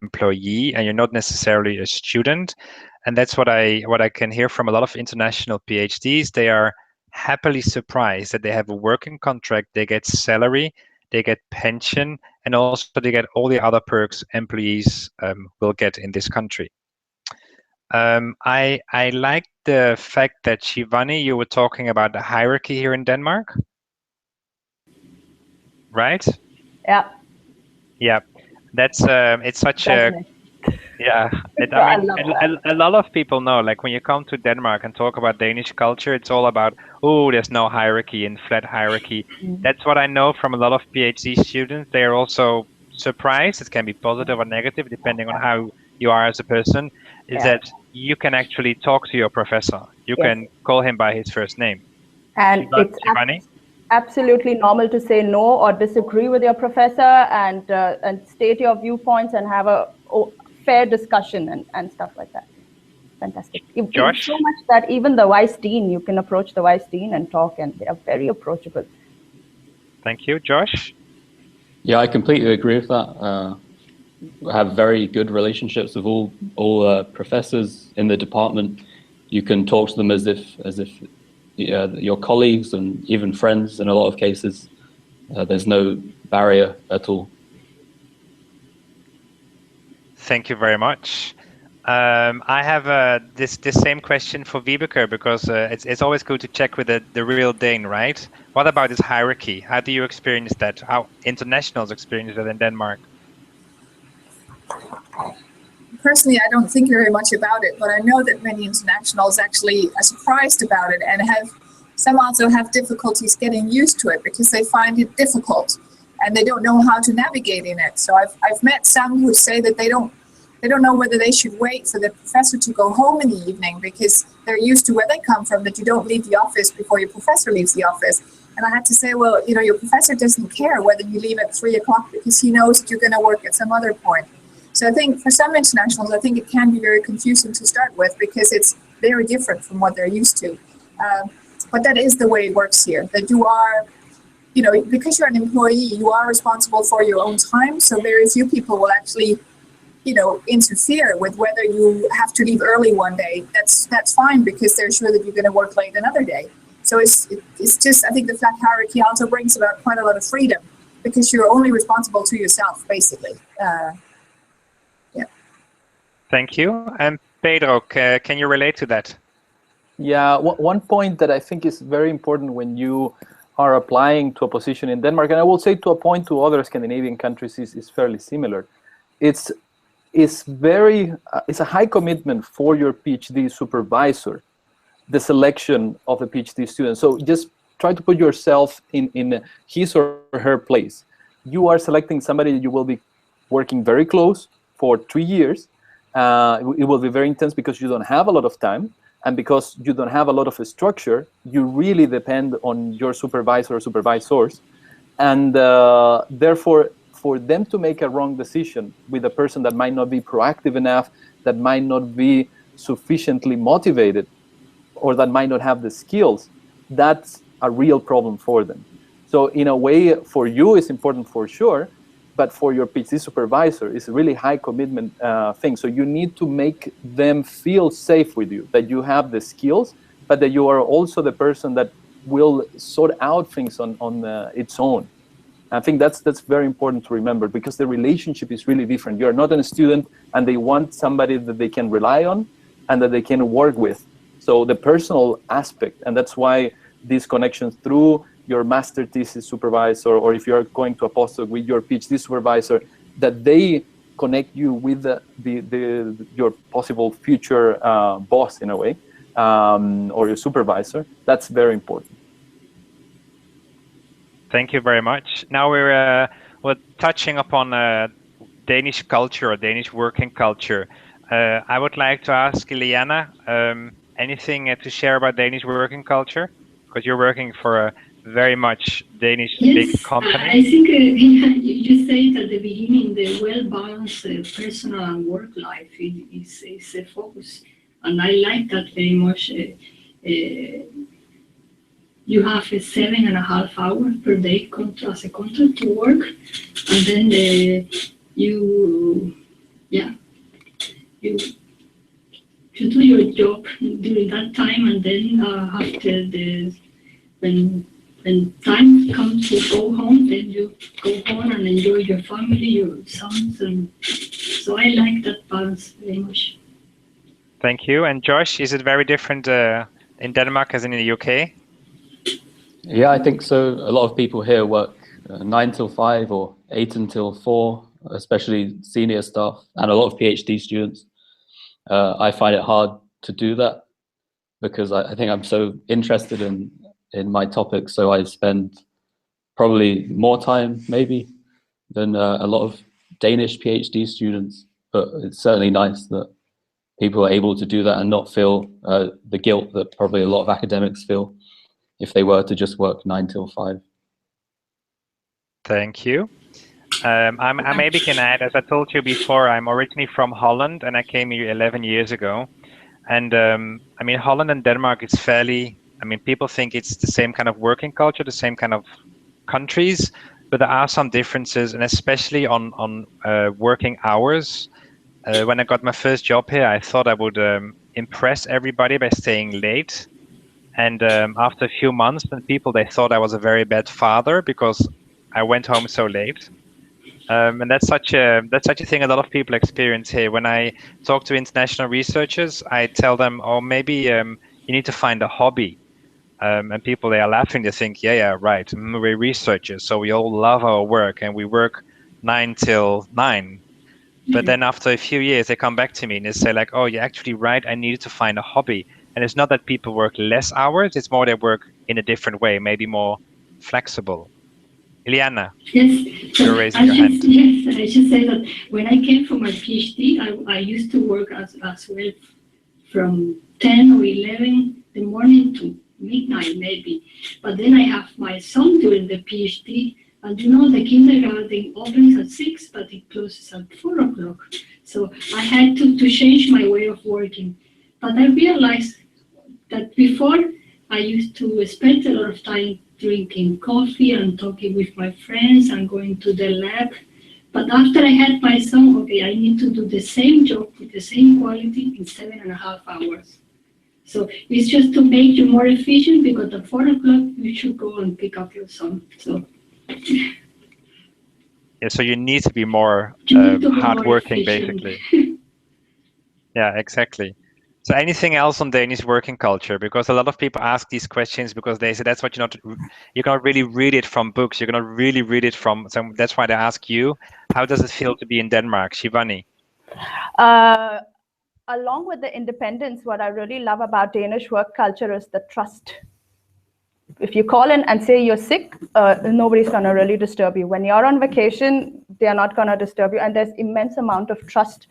Speaker 1: employee and you're not necessarily a student. And that's what I can hear from a lot of international PhDs. They are happily surprised that they have a working contract, they get salary, they get pension, and also they get all the other perks employees will get in this country. I like the fact that Shivani, you were talking about the hierarchy here in Denmark, right?
Speaker 5: Yeah.
Speaker 1: Yeah, that's it's such
Speaker 5: Definitely.
Speaker 1: yeah.
Speaker 5: I love that.
Speaker 1: A lot of people know, like when you come to Denmark and talk about Danish culture, it's all about, oh, there's no hierarchy and flat hierarchy. That's what I know from a lot of PhD students. They are also surprised. It can be positive or negative depending on how you are as a person. Is that you can actually talk to your professor. You can call him by his first name.
Speaker 5: And it's absolutely normal to say no or disagree with your professor and state your viewpoints and have a fair discussion and stuff like that. Fantastic.
Speaker 1: Josh?
Speaker 5: So much that even the vice dean, you can approach the vice dean and talk, and they are very approachable.
Speaker 1: Thank you. Josh?
Speaker 6: Yeah, I completely agree with that. I have very good relationships with all professors in the department. You can talk to them as if your colleagues and even friends in a lot of cases. There's no barrier at all.
Speaker 1: Thank you very much. I have this same question for Vibeke, because it's always good to check with the real Dane, right? What about this hierarchy? How do you experience that? How internationals experience that in Denmark?
Speaker 3: Personally, I don't think very much about it, but I know that many internationals actually are surprised about it and some also have difficulties getting used to it because they find it difficult and they don't know how to navigate in it. So I've met some who say that they don't know whether they should wait for the professor to go home in the evening because they're used to where they come from, that you don't leave the office before your professor leaves the office. And I had to say, well, your professor doesn't care whether you leave at 3 o'clock because he knows that you're going to work at some other point. So I think for some internationals, I think it can be very confusing to start with because it's very different from what they're used to. But that is the way it works here, that you are, because you're an employee, you are responsible for your own time. So very few people will actually, interfere with whether you have to leave early one day. That's fine because they're sure that you're going to work late another day. So it's just, I think the flat hierarchy also brings about quite a lot of freedom because you're only responsible to yourself, basically.
Speaker 1: Thank you. And Pedro, can you relate to that?
Speaker 4: Yeah, one point that I think is very important when you are applying to a position in Denmark, and I will say to a point to other Scandinavian countries is fairly similar. It's a high commitment for your PhD supervisor, the selection of a PhD student. So just try to put yourself in his or her place. You are selecting somebody that you will be working very close for 3 years. It will be very intense because you don't have a lot of time, and because you don't have a lot of structure, you really depend on your supervisor or supervisors, and therefore for them to make a wrong decision with a person that might not be proactive enough, that might not be sufficiently motivated, or that might not have the skills, that's a real problem for them. So in a way, for you, it's important for sure, but for your PhD supervisor, it's a really high commitment thing. So you need to make them feel safe with you, that you have the skills, but that you are also the person that will sort out things on its own. I think that's very important to remember, because the relationship is really different. You're not a student, and they want somebody that they can rely on and that they can work with. So the personal aspect, and that's why these connections through your master thesis supervisor, or if you're going to a postdoc with your PhD supervisor, that they connect you with your possible future boss in a way, or your supervisor. That's very important.
Speaker 1: Thank you very much. Now we're touching upon Danish culture or Danish working culture. I would like to ask Iliana, anything to share about Danish working culture? Because you're working for a very much Danish big company.
Speaker 2: I think you said at the beginning the well-balanced personal and work life is a focus, and I like that very much. You have a 7.5 hours per day as a contract to work, and then you do your job during that time, and then after when time comes to go home, then you go home and enjoy your family, your sons, and so I like that balance very much.
Speaker 1: Thank you. And Josh, is it very different in Denmark as in the UK?
Speaker 6: Yeah, I think so. A lot of people here work 9 till 5 or 8 until 4, especially senior staff and a lot of PhD students. I find it hard to do that because I think I'm so interested in my topic, so I spend probably more time maybe than a lot of Danish PhD students, but it's certainly nice that people are able to do that and not feel the guilt that probably a lot of academics feel if they were to just work 9 till 5.
Speaker 1: Thank you. I maybe can add, as I told you before, I'm originally from Holland and I came here 11 years ago. And I mean, Holland and Denmark is fairly, I mean, people think it's the same kind of working culture, the same kind of countries, but there are some differences, and especially on working hours. When I got my first job here, I thought I would impress everybody by staying late. And after a few months, they thought I was a very bad father because I went home so late. And that's such a thing a lot of people experience here. When I talk to international researchers, I tell them, oh, maybe you need to find a hobby. And people, they are laughing. They think, yeah, right. We're researchers, so we all love our work and we work 9 till 9. But then after a few years, they come back to me and they say like, oh, you're actually right. I needed to find a hobby. And it's not that people work less hours. It's more they work in a different way, maybe more flexible. Iliana,
Speaker 2: yes,
Speaker 1: you're raising your hand.
Speaker 2: Yes, I should say that when I came for my PhD, I used to work as well from 10 or 11 in the morning to midnight maybe. But then I have my son during the PhD, and you know the kindergarten opens at 6, but it closes at 4 o'clock. So I had to change my way of working. But I realized that before I used to spend a lot of time drinking coffee and talking with my friends and going to the lab. But after I had my son, okay, I need to do the same job with the same quality in 7.5 hours. So it's just to make you more efficient, because at 4 o'clock you should go and pick up your son. So
Speaker 1: yeah, so you need to be more hardworking, basically. Yeah, exactly. So anything else on Danish working culture? Because a lot of people ask these questions because they say that's what you cannot really read it from books. You cannot really read it from. So that's why they ask you, how does it feel to be in Denmark, Shivani?
Speaker 5: Along with the independence, what I really love about Danish work culture is the trust. If you call in and say you're sick, nobody's going to really disturb you. When you're on vacation, they're not going to disturb you. And there's immense amount of trust.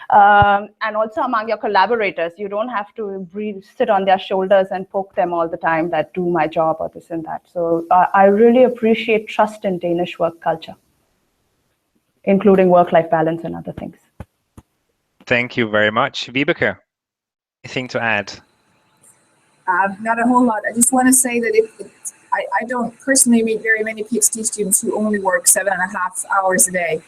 Speaker 5: And also among your collaborators, you don't have to sit on their shoulders and poke them all the time that do my job or this and that. So I really appreciate trust in Danish work culture, including work-life balance and other things.
Speaker 1: Thank you very much. Vibeke, anything to add?
Speaker 3: Not a whole lot. I just want to say that I don't personally meet very many PhD students who only work 7.5 hours a day.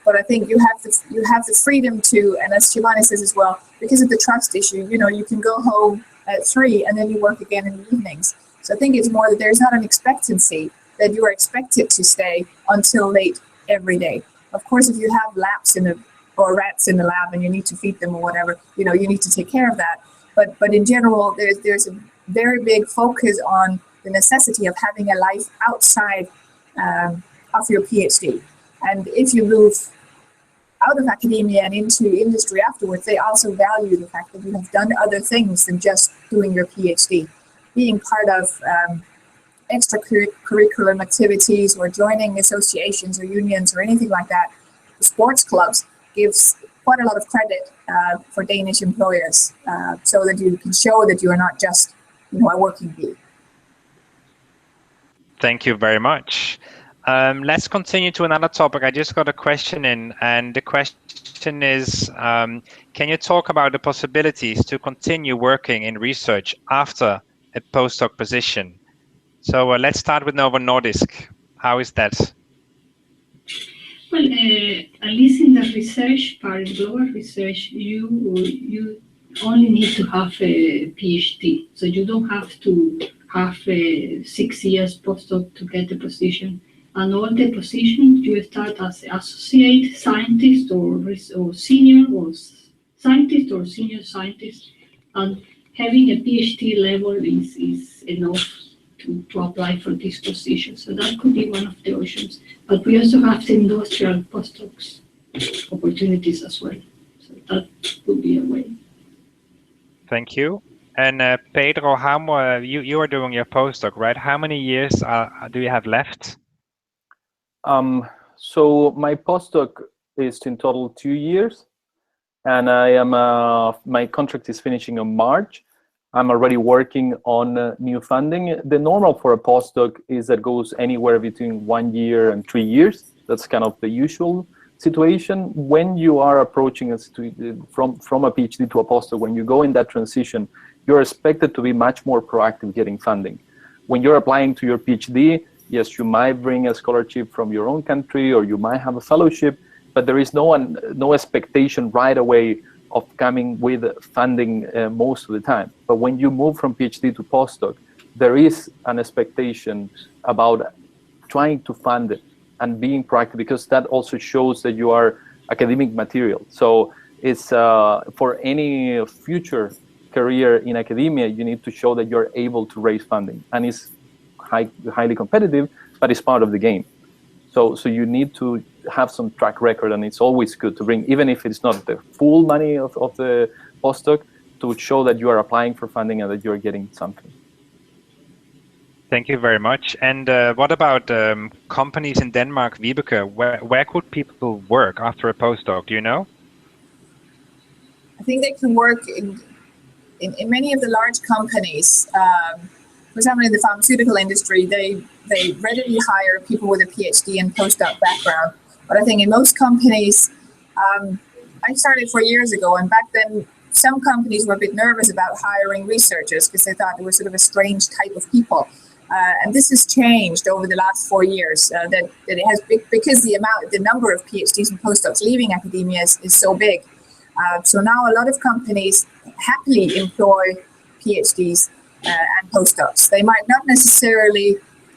Speaker 3: But I think you have the freedom to, and as Shivani says as well, because of the trust issue, you know, you can go home at 3 and then you work again in the evenings. So I think it's more that there's not an expectancy that you are expected to stay until late every day. Of course, if you have rats in the lab and you need to feed them or whatever, you know, you need to take care of that. But in general, there's a very big focus on the necessity of having a life outside of your PhD. And if you move out of academia and into industry afterwards, they also value the fact that you have done other things than just doing your PhD. Being part of extracurricular activities or joining associations or unions or anything like that, sports clubs, gives quite a lot of credit for Danish employers, so that you can show that you are not just, you know, a working bee.
Speaker 1: Thank you very much. Let's continue to another topic. I just got a question in, and the question is, can you talk about the possibilities to continue working in research after a postdoc position? So let's start with Novo Nordisk. How is that?
Speaker 2: Well, at least in the research part, global research, you only need to have a PhD. So you don't have to have 6 years postdoc to get the position. And all the positions, you start as associate scientist or senior or scientist or senior scientist. And having a PhD level is enough to apply for this position. So that could be one of the options. But we also have the industrial postdocs opportunities as well. So that would be a way.
Speaker 1: Thank you. And Pedro, you are doing your postdoc, right? How many years do you have left?
Speaker 4: So my postdoc is in total 2 years, and I am my contract is finishing in March. I'm already working on new funding. The normal for a postdoc is that goes anywhere between 1 year and 3 years. That's kind of the usual situation. When you are approaching from a PhD to a postdoc, when you go in that transition, you're expected to be much more proactive getting funding. When you're applying to your PhD, yes, you might bring a scholarship from your own country, or you might have a fellowship, but there is no expectation right away of coming with funding most of the time. But when you move from PhD to postdoc, there is an expectation about trying to fund it and being proactive, because that also shows that you are academic material. So it's for any future career in academia, you need to show that you're able to raise funding, and it's highly competitive, but it's part of the game. So you need to have some track record, and it's always good to bring, even if it's not the full money of the postdoc, to show that you are applying for funding and that you're getting something.
Speaker 1: Thank you very much. And what about companies in Denmark, Vibeke? Where could people work after a postdoc? Do you know?
Speaker 3: I think they can work in many of the large companies. For example, in the pharmaceutical industry, they readily hire people with a PhD and postdoc background. But I think in most companies, I started 4 years ago, and back then some companies were a bit nervous about hiring researchers because they thought they were sort of a strange type of people. And this has changed over the last 4 years. That it has, because the number of PhDs and postdocs leaving academia is so big. So now a lot of companies happily employ PhDs and postdocs. They might not necessarily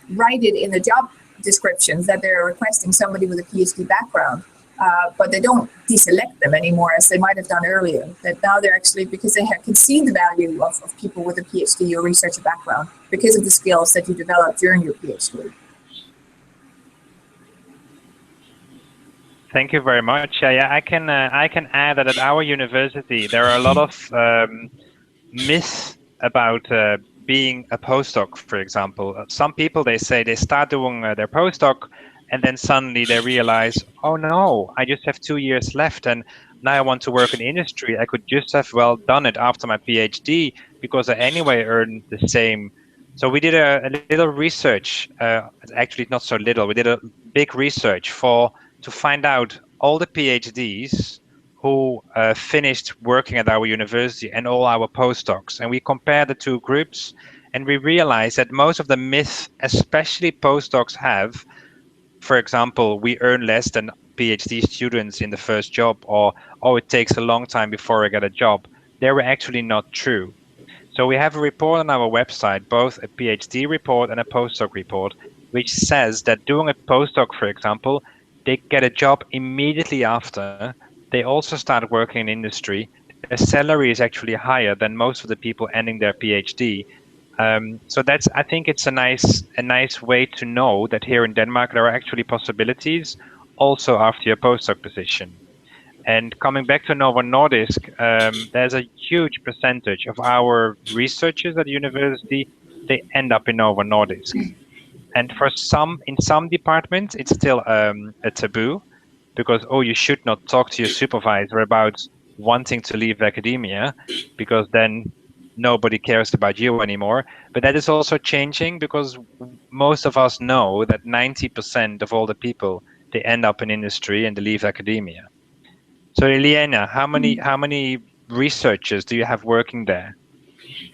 Speaker 3: write it in the job descriptions that they're requesting somebody with a PhD background, but they don't deselect them anymore as they might have done earlier. That now they're actually, because they can see the value of people with a PhD or researcher background because of the skills that you develop during your PhD.
Speaker 1: Thank you very much. Yeah, I can add that at our university there are a lot of myths about being a postdoc, for example. Some people, they say they start doing their postdoc, and then suddenly they realize, oh no, I just have 2 years left, and now I want to work in industry. I could just have well done it after my PhD, because I anyway earned the same. So we did a little research, actually not so little, we did a big research to find out all the PhDs who finished working at our university and all our postdocs. And we compared the two groups, and we realized that most of the myths, especially postdocs, have, for example, we earn less than PhD students in the first job, or oh, it takes a long time before I get a job. They were actually not true. So we have a report on our website, both a PhD report and a postdoc report, which says that doing a postdoc, for example, they get a job immediately after. They also start working in industry. Their salary is actually higher than most of the people ending their PhD. So that's, I think it's a nice way to know that here in Denmark there are actually possibilities also after your postdoc position. And coming back to Novo Nordisk, there's a huge percentage of our researchers at the university, they end up in Novo Nordisk. And in some departments, it's still a taboo because, oh, you should not talk to your supervisor about wanting to leave academia because then nobody cares about you anymore. But that is also changing because most of us know that 90% of all the people, they end up in industry and they leave academia. So Elena, how many researchers do you have working there?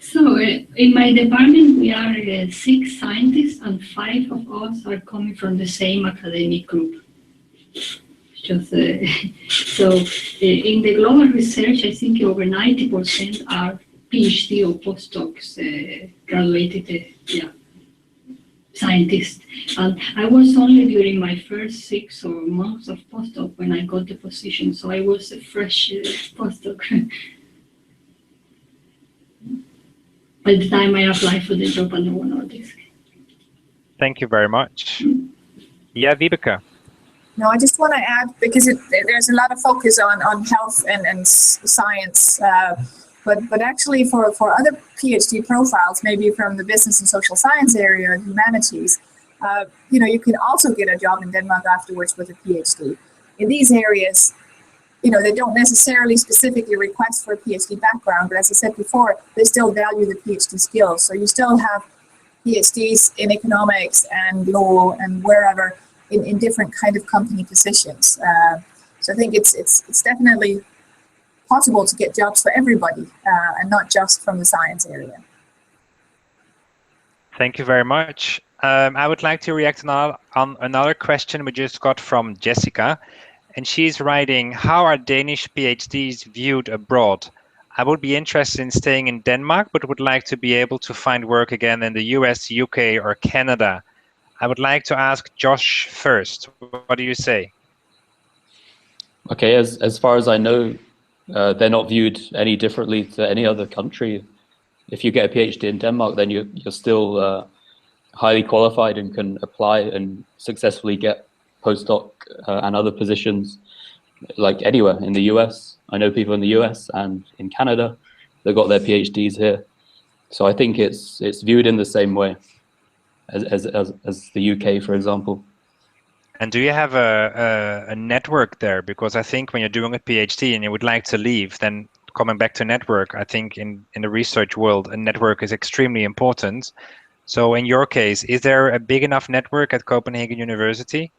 Speaker 2: So in my department, we are 6 scientists, and 5 of us are coming from the same academic group. Just so in the global research, I think over 90% are PhD or postdocs, graduated scientists. And I was only during my first 6 or months of postdoc when I got the position, so I was a fresh postdoc. By the time I applied for the job at Novo Nordisk.
Speaker 1: Thank you very much. Yeah, Vibeke.
Speaker 3: No, I just want to add, because there's a lot of focus on health and science, but actually for other PhD profiles, maybe from the business and social science area, humanities, you can also get a job in Denmark afterwards with a PhD. In these areas, they don't necessarily specifically request for a PhD background, but as I said before, they still value the PhD skills. So you still have PhDs in economics and law and wherever in different kind of company positions. So I think it's definitely possible to get jobs for everybody and not just from the science area.
Speaker 1: Thank you very much. I would like to react on another question we just got from Jessica. And she's writing, how are Danish PhDs viewed abroad? I would be interested in staying in Denmark, but would like to be able to find work again in the US, UK, or Canada. I would like to ask Josh first. What do you say?
Speaker 6: Okay, as far as I know, they're not viewed any differently to any other country. If you get a PhD in Denmark, then you're still highly qualified and can apply and successfully get postdoc and other positions like anywhere in the US. I know people in the US and in Canada, they got their PhDs here. So I think it's viewed in the same way as the UK, for example.
Speaker 1: And do you have a network there? Because I think when you're doing a PhD and you would like to leave, then coming back to network, I think in the research world, a network is extremely important. So in your case, is there a big enough network at Copenhagen University?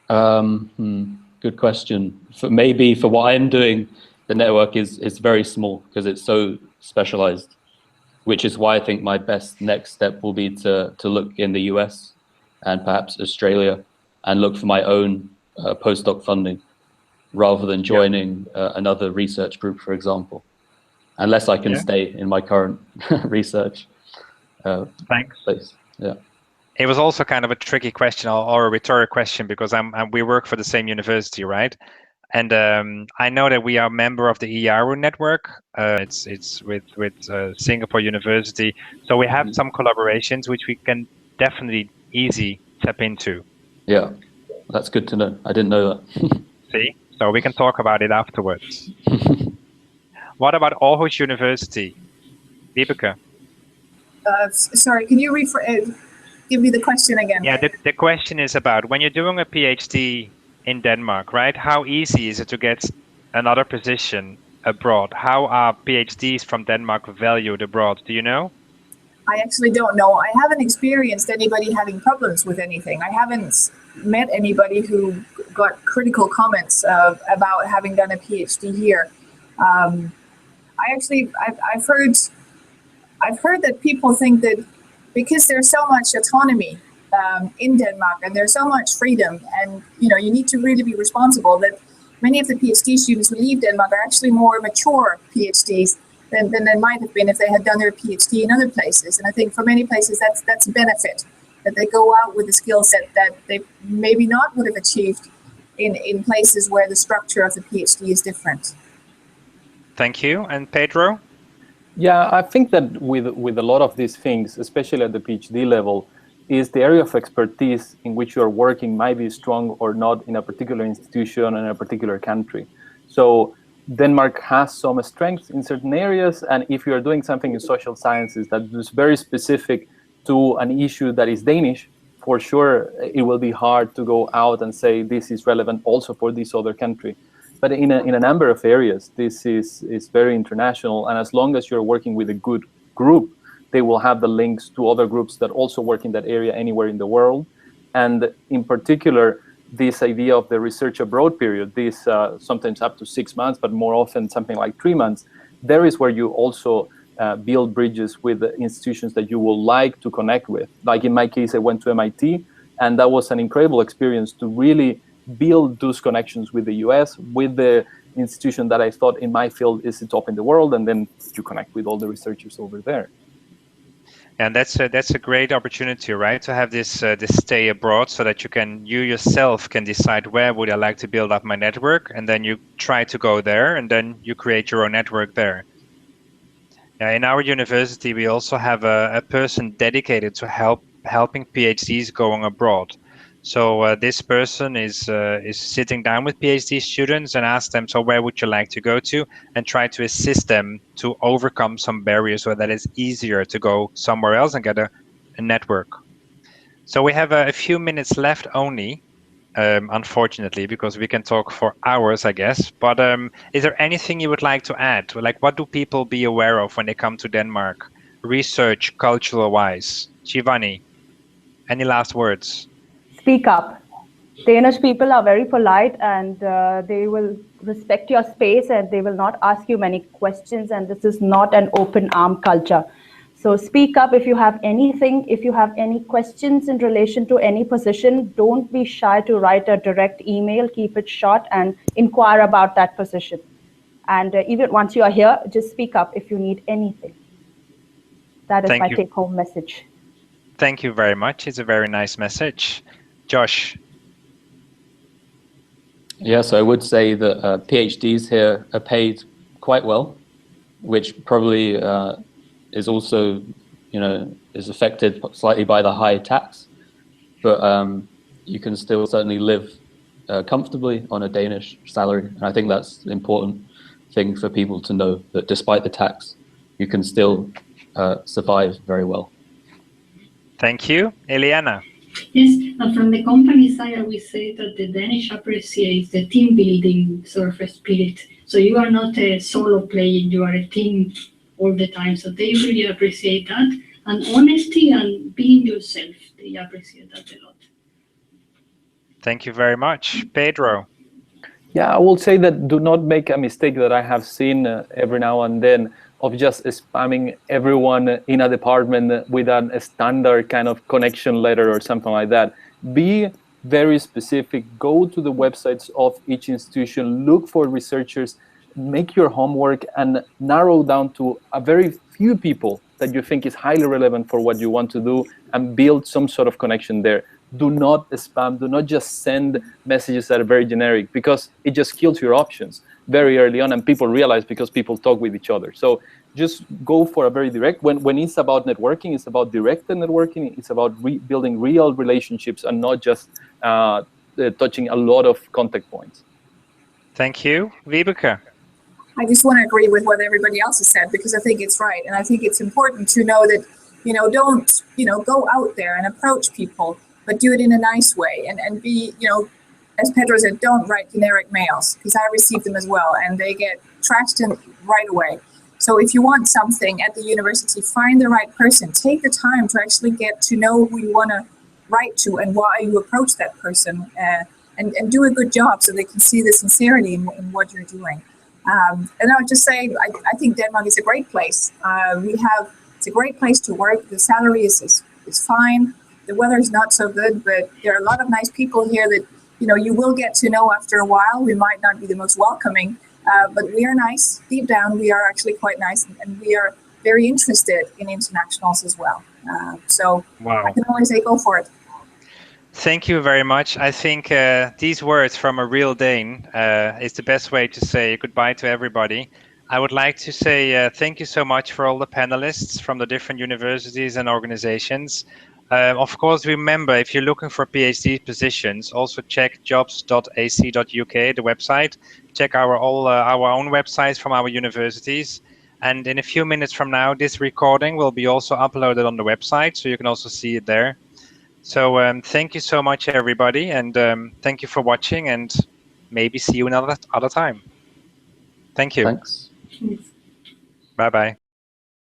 Speaker 6: Good question. Maybe for what I'm doing, the network is very small because it's so specialized, which is why I think my best next step will be to look in the US and perhaps Australia and look for my own postdoc funding rather than joining another research group, for example, unless I can stay in my current research place. Yeah.
Speaker 1: It was also kind of a tricky question or a rhetorical question because we work for the same university, right? And I know that we are a member of the EARU network. It's with Singapore University. So we have some collaborations which we can definitely easy tap into.
Speaker 6: Yeah, that's good to know. I didn't know that.
Speaker 1: See, so we can talk about it afterwards. What about Aarhus University? Vibeke?
Speaker 3: Sorry, can you give me the question again?
Speaker 1: Yeah, the question is about when you're doing a PhD in Denmark, right? How easy is it to get another position abroad? How are PhDs from Denmark valued abroad? Do you know?
Speaker 3: I actually don't know. I haven't experienced anybody having problems with anything. I haven't met anybody who got critical comments about having done a PhD here. I've heard that people think that because there's so much autonomy in Denmark and there's so much freedom, and you need to really be responsible, that many of the PhD students who leave Denmark are actually more mature PhDs than they might have been if they had done their PhD in other places. And I think for many places that's a benefit, that they go out with a skill set that they maybe not would have achieved in places where the structure of the PhD is different.
Speaker 1: Thank you. And Pedro?
Speaker 4: Yeah, I think that with a lot of these things, especially at the PhD level, is the area of expertise in which you are working might be strong or not in a particular institution in a particular country. So Denmark has some strengths in certain areas, and if you are doing something in social sciences that is very specific to an issue that is Danish, for sure it will be hard to go out and say this is relevant also for this other country. But in a number of areas, this is very international, and as long as you're working with a good group, they will have the links to other groups that also work in that area anywhere in the world. And in particular, this idea of the research abroad period, this sometimes up to 6 months, but more often something like 3 months, there is where you also build bridges with the institutions that you would like to connect with. Like in my case, I went to MIT, and that was an incredible experience to really build those connections with the US, with the institution that I thought in my field is the top in the world, and then you connect with all the researchers over there.
Speaker 1: And that's a great opportunity, right? To have this this stay abroad, so that you yourself can decide where would I like to build up my network, and then you try to go there, and then you create your own network there. In our university, we also have a person dedicated to helping PhDs going abroad. So this person is sitting down with PhD students and ask them, so where would you like to go to, and try to assist them to overcome some barriers so that it's easier to go somewhere else and get a network. So we have a few minutes left only, unfortunately, because we can talk for hours, I guess. But is there anything you would like to add? Like, what do people be aware of when they come to Denmark, research, cultural-wise? Shivani, any last words?
Speaker 5: Speak up. Danish people are very polite, and they will respect your space, and they will not ask you many questions, and this is not an open arm culture. So speak up if you have anything, if you have any questions in relation to any position. Don't be shy to write a direct email, keep it short, and inquire about that position. And even once you are here, just speak up if you need anything. That is my take-home message.
Speaker 1: Thank you very much. It's a very nice message. Josh.
Speaker 6: Yes, I would say that PhDs here are paid quite well, which probably is also, is affected slightly by the high tax. But you can still certainly live comfortably on a Danish salary. And I think that's an important thing for people to know, that despite the tax, you can still survive very well.
Speaker 1: Thank you. Eliana.
Speaker 2: Yes, and from the company side, I will say that the Danish appreciates the team building sort of spirit. So you are not a solo player, you are a team all the time. So they really appreciate that. And honesty and being yourself, they appreciate that a lot.
Speaker 1: Thank you very much. Pedro.
Speaker 4: Yeah, I will say that do not make a mistake that I have seen every now and then of just spamming everyone in a department with a standard kind of connection letter or something like that. Be very specific. Go to the websites of each institution, look for researchers, make your homework, and narrow down to a very few people that you think is highly relevant for what you want to do, and build some sort of connection there. Do not spam, do not just send messages that are very generic, because it just kills your options very early on, and people realize because people talk with each other. So just go for a very direct, when it's about networking, it's about directed networking, it's about building real relationships and not just touching a lot of contact points.
Speaker 1: Thank you. Vibeke.
Speaker 3: I just want to agree with what everybody else has said, because I think it's right. And I think it's important to know that, don't, go out there and approach people, but do it in a nice way, and be, as Pedro said, don't write generic mails, because I receive them as well, and they get trashed in right away. So if you want something at the university, find the right person. Take the time to actually get to know who you want to write to and why you approach that person, and do a good job so they can see the sincerity in what you're doing. And I would just say, I think Denmark is a great place. It's a great place to work. The salary is fine. The weather is not so good, but there are a lot of nice people here that, you will get to know after a while. We might not be the most welcoming, but we are nice. Deep down, we are actually quite nice, and we are very interested in internationals as well. So wow. I can only say go for it.
Speaker 1: Thank you very much. I think these words from a real Dane is the best way to say goodbye to everybody. I would like to say thank you so much for all the panelists from the different universities and organizations. Of course, remember, if you're looking for PhD positions, also check jobs.ac.uk, the website. Check our own websites from our universities. And in a few minutes from now, this recording will be also uploaded on the website, so you can also see it there. So thank you so much, everybody, and thank you for watching, and maybe see you another time. Thank you.
Speaker 6: Thanks.
Speaker 1: Bye-bye.